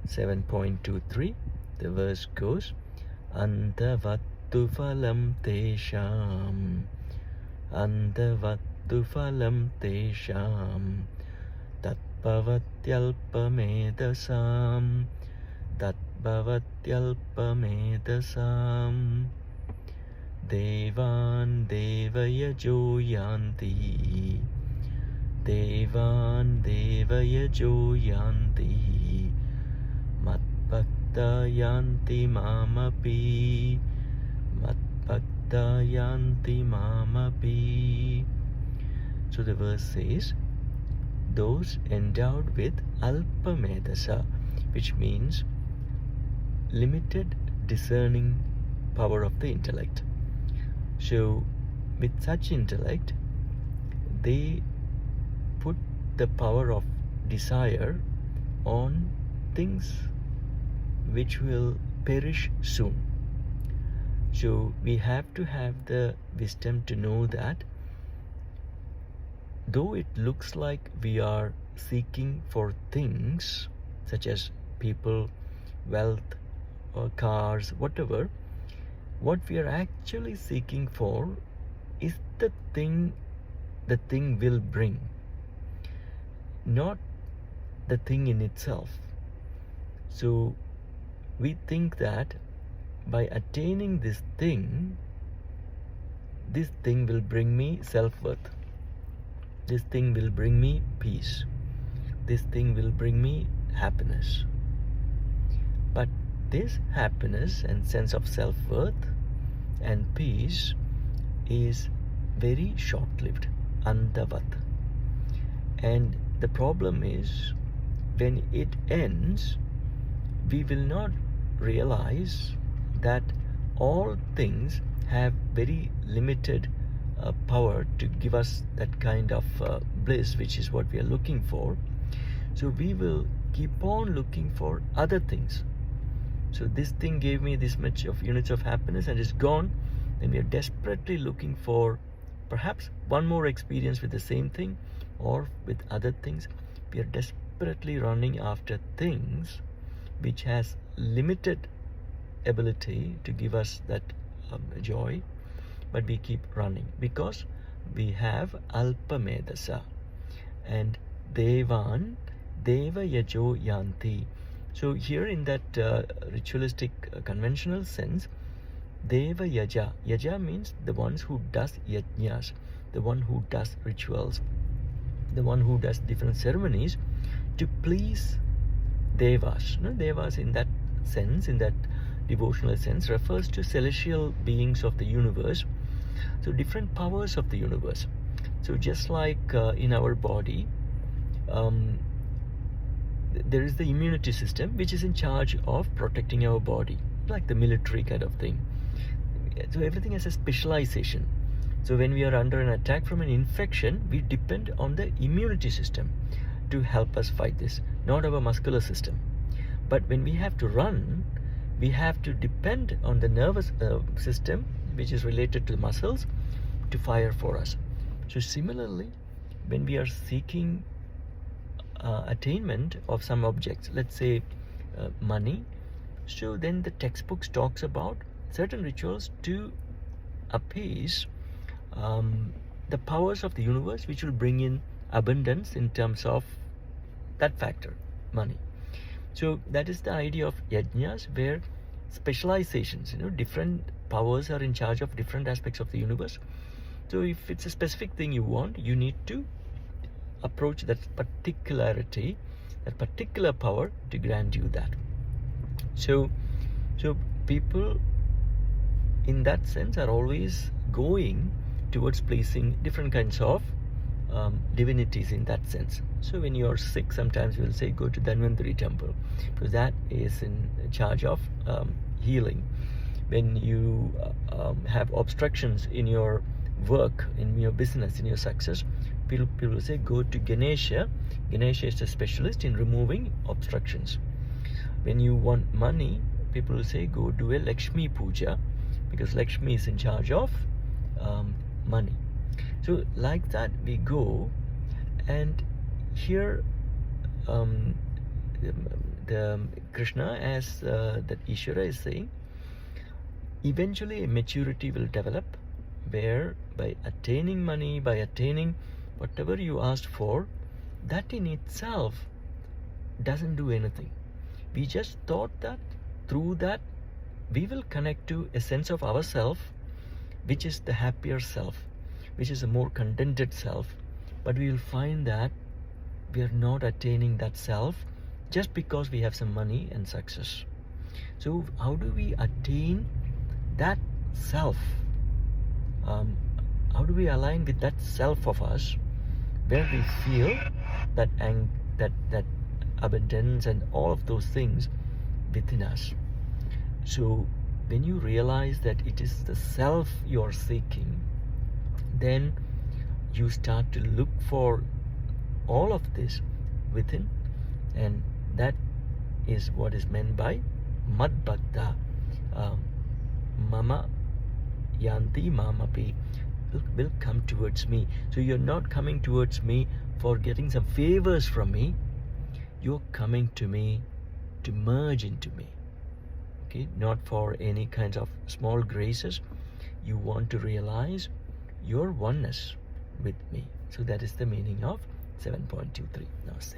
7.23, the verse goes, antavat phalam tesham, antavat phalam tesham, bhavatyalpa medhasam, bhavatyalpa medhasam, devān deva-yajo yanti, devān deva-yajo yanti, madbhakta yanti mamapi, madbhakta yanti mamapi. So the verse says, those endowed with alpa-medhasām, which means limited discerning power of the intellect. So with such intellect, they put the power of desire on things which will perish soon. So we have to have the wisdom to know that though it looks like we are seeking for things such as people, wealth, or cars, whatever, what we are actually seeking for is the thing will bring, not the thing in itself. So we think that by attaining this thing will bring me self-worth, this thing will bring me peace, this thing will bring me happiness. But this happiness and sense of self-worth and peace is very short-lived, antavat. And the problem is, when it ends, we will not realize that all things have very limited power to give us that kind of bliss, which is what we are looking for. So we will keep on looking for other things. So this thing gave me this much of units of happiness and it's gone. Then we are desperately looking for perhaps one more experience with the same thing or with other things. We are desperately running after things which has limited ability to give us that joy, but we keep running because we have alpa-medhasām and devan, deva-yajo yanti. So here in that ritualistic conventional sense, deva-yajaḥ, yaja means the ones who does yajñas, the one who does rituals, the one who does different ceremonies to please devas. No, devas in that sense, in that devotional sense, refers to celestial beings of the universe. So different powers of the universe. So just like in our body, there is the immunity system which is in charge of protecting our body, like the military kind of thing. So everything has a specialization. So when we are under an attack from an infection, we depend on the immunity system to help us fight this, not our muscular system. But when we have to run, we have to depend on the nervous system, which is related to the muscles, to fire for us. So similarly, when we are seeking attainment of some objects, let's say money, so then the textbooks talks about certain rituals to appease the powers of the universe, which will bring in abundance in terms of that factor, money. So that is the idea of yajñas, where specializations, different powers are in charge of different aspects of the universe. So if it's a specific thing you want, you need to approach that particularity, that particular power to grant you that. So people in that sense are always going towards pleasing different kinds of divinities in that sense. So when you are sick, sometimes we will say go to Dhanvantari temple, because that is in charge of healing. When you have obstructions in your work, in your business, in your success, people will say go to Ganesha. Ganesha is a specialist in removing obstructions. When you want money, people will say go do a Lakshmi Puja, because Lakshmi is in charge of money. So like that we go, and here the Krishna, as that Ishvara is saying, eventually a maturity will develop where by attaining money, by attaining whatever you asked for, that in itself doesn't do anything. We just thought that through that we will connect to a sense of ourself, which is the happier self, which is a more contented self. But we will find that we are not attaining that self just because we have some money and success. So how do we attain that self? How do we align with that self of us, where we feel that that abundance and all of those things within us? So when you realize that it is the self you are seeking, then you start to look for all of this within, and that is what is meant by madbhakta. Mama yanti mamapi, will come towards me. So you're not coming towards me for getting some favors from me. You're coming to me to merge into me. Okay, not for any kinds of small graces. You want to realize your oneness with me. So that is the meaning of 7.23. Namaste.